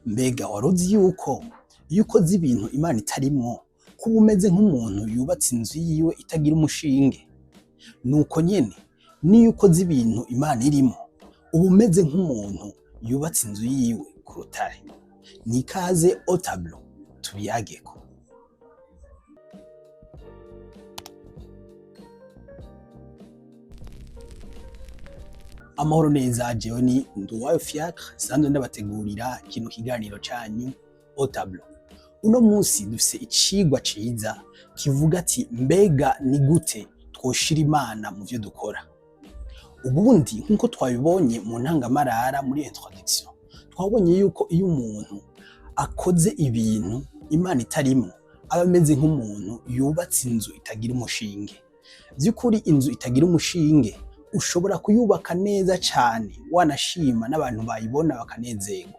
Mbega waruzi yuko iyo ukoze ibintu Imana itarimwo kuba umeze nk'umuntu yubatse inzu yiwe itagira umushinge? Nuko nyene niyo ukoze ibintu Imana irimwo uba umeze nk'umuntu yubatse inzu yiwe ku rutare. Nikaze au tableau tubiyageko. Amahoro neza, jewe ni Nduwayo Fiacre sanzwe ndabategurira kino kiganiro canyu au tableau. Uno munsi dufise icigwa ciza kivuga ati mbega ni gute twoshira Imana mu vyo dukora. Ubundi nkuko twabibonye mu ntangamarara muri introduction, twabonye yuko iyo umuntu akoze ibintu Imana itarimwo aba ameze nk'umuntu yubatse inzu itagira umushinge. Vy'ukuri inzu itagira umushinge ushobora kuyubaka neza cane wanashima n'abantu bayibona bakanezerwa,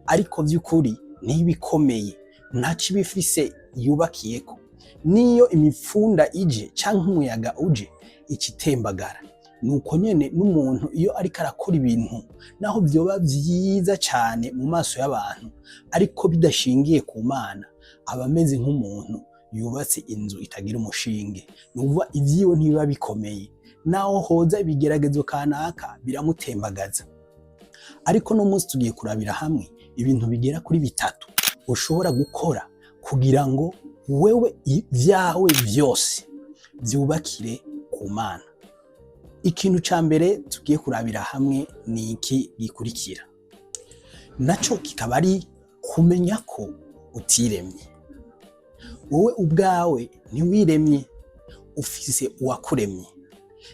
ariko vy'ukuri ntibikomeye, nta cibifise yubakiyeko. Niyo imipfunda ije canke umuyaga uje icitembagara. Nuko nyene n'umuntu iyo ariko arakora ibintu naho vyoba vyiza cane mu maso y'abantu ariko bidashingiye ku Mana, aba ameze nk'umuntu yubatse inzu itagira umushinge. Nukuvuga ivyiwe ntibiba bikomeye, naho hoza ibigeragezo kanaka biramutembagaza. Ariko no munsi tugiye kurabira hamwe ibintu bigera kuri bitatu ushobora gukora kugira ngo wewe ivyawe vyose vyubakire ku Mana. Ikintu ca mbere tugiye kurabira hamwe ni iki gikurikira, naco kikaba ari kumenya ko utiremye. Wowe ubwawe ntiwiremye, ufise uwakuremye.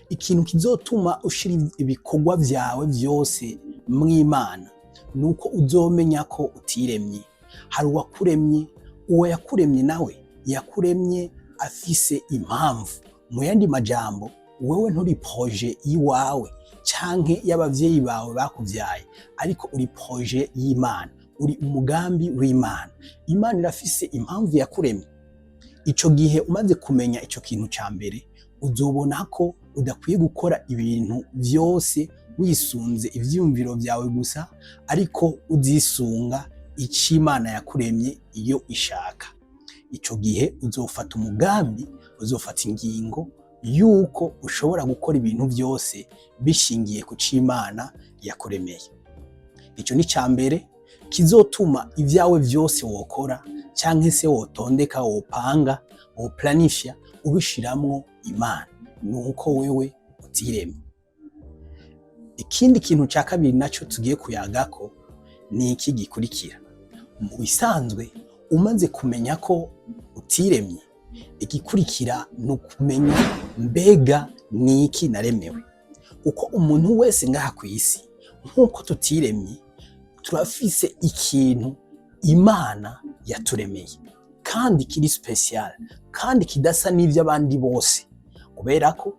Ikintu kizotuma ushira ibikorwa vyawe vyose mw'Imana nuko uzomenya ko utiremye. Hari uwakuremye, uwo yakuremye nawe yakuremye afise impamvu. Mu yandi majambo, wewe nturi projet yiwawe canke y'abavyeyi bawe bakuvyaye, ariko uri projet y'Imana, uri umugambi w'Imana. Imana irafise impamvu yakuremye. Ico gihe umaze kumenya ico kintu ca mbere, uzobona ko udakwiye gukora ibintu vyose wisunze ivyumviro vyawe gusa, ariko uzisunga ico Imana yakuremye iyo ishaka. Ico gihe uzofata umugambi, uzofata ingingo yuko ushobora gukora ibintu vyose bishingiye ku c'Imana yakuremeye. Ico ni ca mbere kizotuma ivyawe vyose wokora canke se wotondeka, wopanga, woplanifya ubishiramwo Imana, nuko wewe utiremye. Ikindi kintu ca kabiri naco tugiye kuyagako ni iki gikurikira. Mu bisanzwe umaze kumenya ko utiremye, igikurikira ni ukumenya mbega ni iki naremewe. Uko umuntu wese ngaha kw'isi nkuko tutiremye, turafise ikintu Imana yaturemeye kandi kiri special, kandi kidasa n'ivy'abandi bose. Kubera ko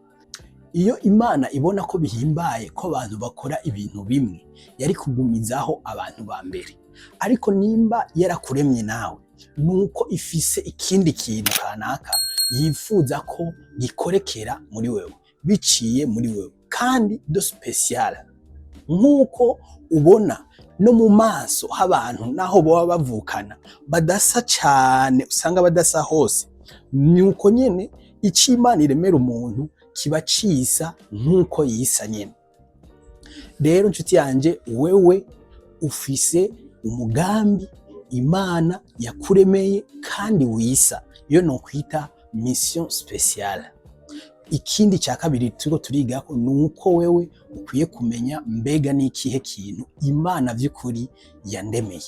iyo Imana ibona ko bihimbaye ko abantu bakora ibintu bimwe, yari kugumizaho abantu ba mbere. Ariko nimba yarakuremye nawe, nuko ifise ikindi kintu kanaka yifuza ko gikorekera muri wewe, biciye muri wewe, kandi de special. Nkuko ubona no mu maso h'abantu naho boba bavukana badasa cane, usanga badasa hose, nuko nyene ico Imana iremera umuntu kiba cisa nkuko yisa nyene. Rero nshuti yanje, wewe ufise umugambi Imana yakuremeye kandi wisa, iyo nokwita mission speciale. Ikindi ca kabiri turiko turigako nuko wewe ukwiye kumenya mbega ni ikihe kintu Imana vy'ukuri yandemeye.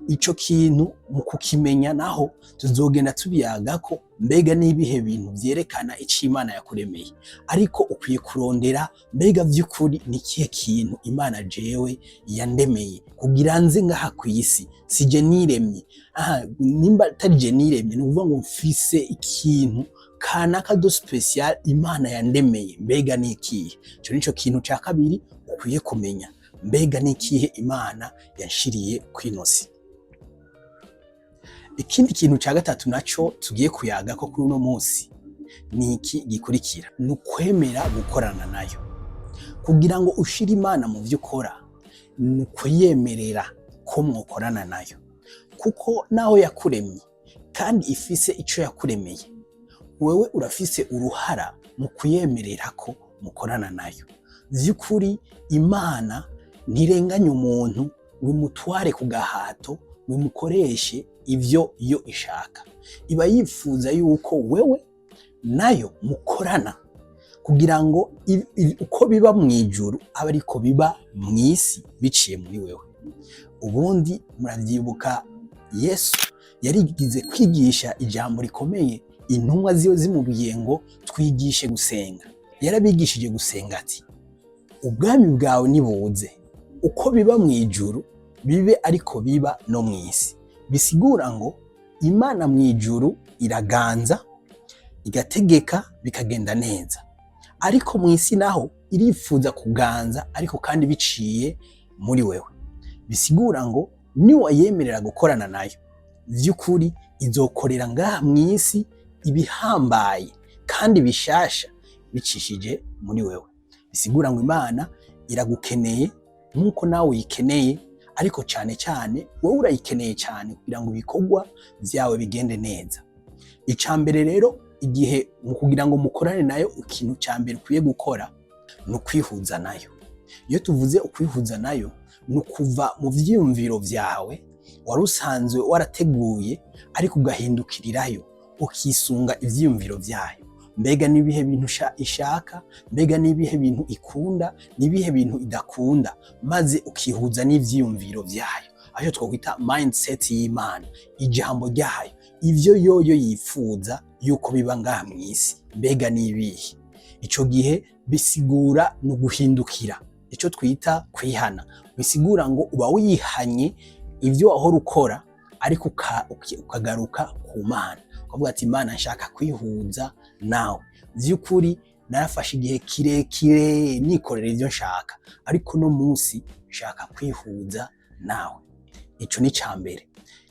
Ico kintu mu kukimenya naho tuzogenda tubiyagako mbega n'ibihe bintu vyerekana ico Imana yakuremeye, ariko ukwiye kurondera mbega vy'ukuri ni ikihe kintu Imana jewe yandemeye kugira nze ngaha kw'isi. Sije niremye, nimba atari je niremye, ni ukuvuga ngo mfise ikintu kanaka do special Imana yandemeye, mbega ni ikihe? Ico nico kintu ca kabiri ukwiye kumenya, mbega ni ikihe Imana yanshiriye kw'inosi. Ikindi kintu ca gatatu naco tugiye kuyagako kuri uno munsi ni iki gikurikira, ni ukwemera gukorana nayo. Kugira ngo ushire Imana mu vyo ukora, ni ukuyemerera ko mwokorana nayo, kuko naho yakuremye kandi ifise ico yakuremeye, wewe urafise uruhara mu kuyemerera ko mukorana nayo. Vy'ukuri Imana ntirenganya umuntu ngo imutware ku gahato ngo imukoreshe ivyo yo ishaka. Iba yifuza yuko wewe nayo mukorana kugira ngo uko biba mw'ijuru aba ariko biba mw'isi biciye muri wewe. Ubundi muravyibuka Yesu yarigize kwigisha ijambo rikomeye, intumwa ziyo zimubwiye ngo twigishe gusenga. Yarabigishije gusenga ati, ubwami bwawe nibuze, uko biba mw'ijuru bibe ariko biba no mw'isi. Bisigura ngo Imana mw'ijuru iraganza, igategeka bikagenda neza, ariko mw'isi naho irifuza kuganza ariko kandi biciye muri wewe. Bisigura ngo niwayemerera gukorana nayo, vy'ukuri izokorera ngaha mw'isi ibihambaye kandi bishasha bicishije muri wewe. Bisigura ngo Imana iragukeneye nkuko nawe uyikeneye, ariko cane cane wowe urayikeneye cane kugira ngo ibikorwa vyawe bigende neza. Icambere rero, igihe kugira ngo mukorane nayo, ikintu cambere ukwiye gukora ni ukwihuza nayo. Iyo tuvuze ukwihuza nayo, ni ukuva mu vyiyumviro vyawe wari usanzwe warateguye ariko ugahindukirirayo ukisunga ivyiyumviro vyayo. Mbega nibihe bintu ishaka, mbega nibihe bintu ikunda, nibihe bintu idakunda, maze ukihuza n'ivyiyumviro vyayo, aho twokwita mindset y'Imana, ijambo ryayo, ivyo yoyo yifuza yuko biba ngaha mw'isi, mbega nibihe. Ico gihe bisigura no guhindukira, ico twita kwihana. Bisigura ngo uba wihanye ivyo wahora ukora, ariko ukagaruka ku Mana, ukavuga ati Imana nshaka kwihuza nawe. Vy'ukuri narafashe igihe kirekire nikorera ivyo nshaka, ariko no munsi nshaka kwihuza nawe. Ico ni cambere.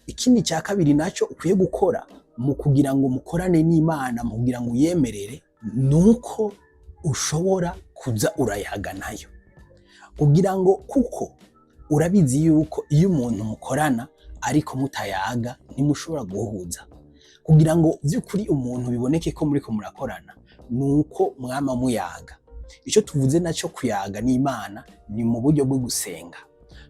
Ikindi ca kabiri naco ukwiye gukora mu kugira ngo mukorane n'Imana, mu kugira ngo uyemerere, nuko ushobora kuza urayaga nayo, kugira ngo, kuko urabizi yuko iyo umuntu mukorana ariko mutayaga ntimushobora guhuza. Kugira ngo vy'ukuri umuntu biboneke ko muriko murakorana, nuko mwama muyaga. Ico tuvuze naco kuyaga n'Imana ni mu buryo bwo gusenga.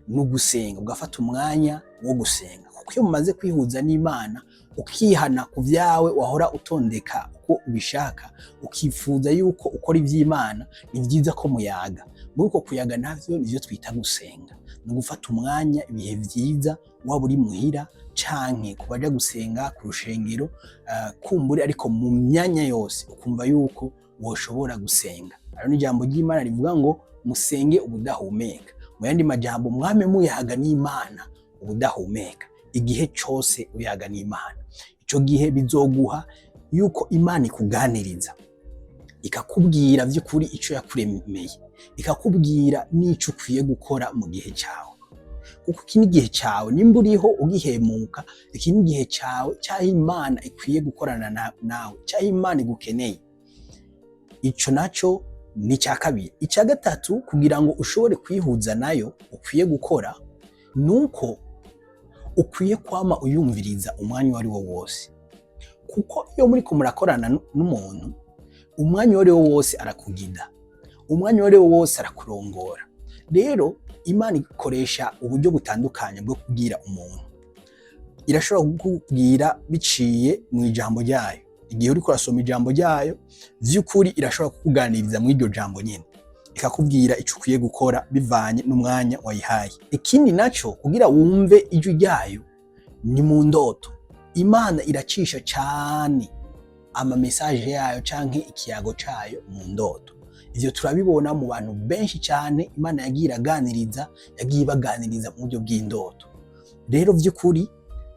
Nugusenga, ugafata umwanya wo gusenga, kuko iyo mumaze kwihuza n'Imana, ukihana ku vyawe wahora utondeka uko ubishaka, ukifuza yuko ukora ivy'Imana, ni vyiza ko muyaga. Muri uko kuyaga navyo nivyo twita gusenga. Ni gufata umwanya, ibihe vyiza, waba uri muhira canke kubaja gusenga ku rushengero, kumbure ariko mu myanya yose ukumva yuko woshobora gusenga. Hariho n'ijambo ry'Imana rivuga ngo musenge ubudahumeka. Mu yandi majambo, mwame muyaga n'Imana ubudahumeka, igihe cose uyaga n'Imana. Ico gihe bizoguha yuko Imana ikuganiriza, ikakubwira vy'ukuri ico yakuremeye, ikakubwira n'ico ukwiye gukora mu gihe cawe. Kuko iki ni igihe cawe, nimba uriho ugihemuka, iki ni igihe cawe caho Imana ikwiye gukorana nawe, caho Imana igukeneye. Ico naco ni ca kabiri. Ica gatatu, kugira ngo ushobore kwihuza nayo, ukwiye gukora nuko ukwiye kwama uyumviriza umwanya wari wo wose. Kuko iyo muriko murakorana n'umuntu, umwanya wari wo wose arakugida, umwanya wari wo wose arakurongora. Rero Imana ikoresha uburyo butandukanye bwo kubwira umuntu. Irashobora kukubwira biciye mu ijambo ryayo. Igihe uriko urasoma ijambo ryayo, vy'ukuri irashobora kukuganiriza mu iryo jambo nyene, ikakubwira ico ukwiye gukora bivanye n'umwanya wayihaye. Ikindi naco, kugira wumve ijwi ryayo, ni mu ndoto. Imana iracisha cane ama message yayo canke ikiyago cayo mu ndoto. Ivyo turabibona mu bantu benshi cane Imana yagiye ibaganiriza mu buryo bw'indoto. Rero vy'ukuri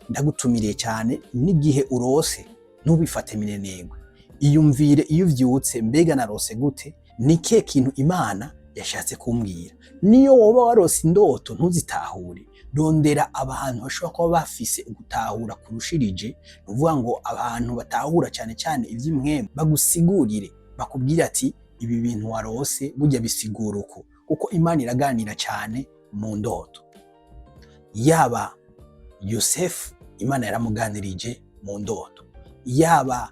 ndagutumiriye cane, n'igihe urose ntubifate minenegwe. Iyumvire iyo uvyutse, mbega narose gute? Ni kihe kintu Imana yashatse kumbwira? Niyo woba warose indoto ntuzitahure, rondera abantu bashobora kuba bafise ugutahura kurushirije, uvuga ngo abantu batahura cane cane ivy'imwemu, bagusigurire, bakubwire ati ibi bintu warose burya bisigura uko. Kuko Imana iraganira cane mu ndoto. yaba Yosefu Imana yaramuganirije mu ndoto, yaba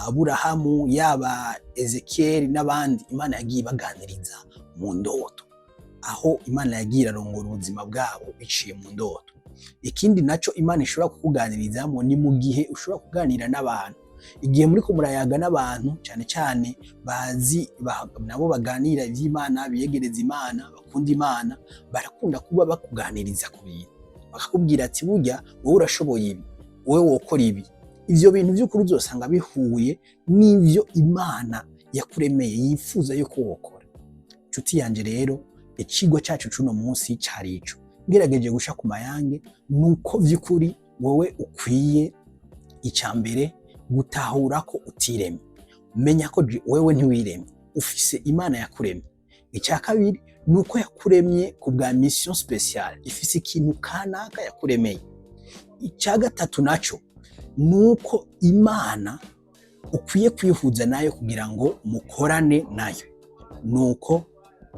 Aburahamu, yaba Ezekiel n'abandi Imana yagiye baganiriza mu ndoto, aho Imana yagiye irarongora ubuzima bwabo biciye mu ndoto. Ikindi naco Imana ishobora kukuganirizamo ni mu gihe ushobora kuganira n'abantu, igihe muri ko murayaga n'abantu cyane cyane bazi nabo baganira iby'Imana, biyegereza Imana, bakunda Imana, barakunda kuba bakuganiriza ku bintu, bakakubwira ati burya wowe urashoboye ibi, wowe wokora ibi. Ivyo bintu by'ukuri uzosanga bihuye n'ivyo Imana yakuremeye yifuza yuko wokora. Nshuti yanje rero, icigwa cacu cuno munsi cari ico, ngerageje gusha ku mayange nuko vy'ukuri wowe ukwiye icambere gutahura ko utiremye, menya ko wewe ntiwiremye, ufise Imana yakuremye. Icya kabiri nuko yakuremye ku bwa mission speciale, ifise ikintu kanaka yakuremeye. Icya gatatu naco nuko Imana ukwiye kwihuza nayo kugira ngo mukorane nayo. Nuko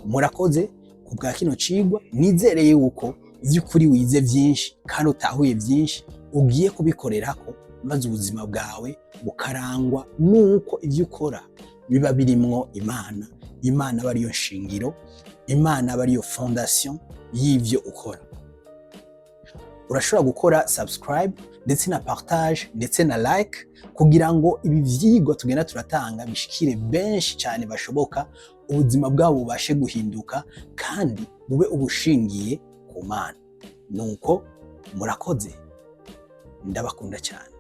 murakoze ku bwa kino cigwa, nizereye yuko vy'ukuri wize vyinshi kandi utahuye vyinshi, ugiye kubikorerako maze ubuzima bwawe bukarangwa nuko ivyo ukora biba birimwo Imana. Imana aba ariyo nshingiro, Imana aba ariyo fondation y'ivyo ukora. Urashobora gukora subscribe ndetse na partage ndetse na like kugira ngo ibi vyigwa tugenda turatanga bishikire benshi cyane bashoboka, ubuzima bwabo bubashe guhinduka kandi bube ubushingiye ku Mana. Nuko murakoze, ndabakunda cyane.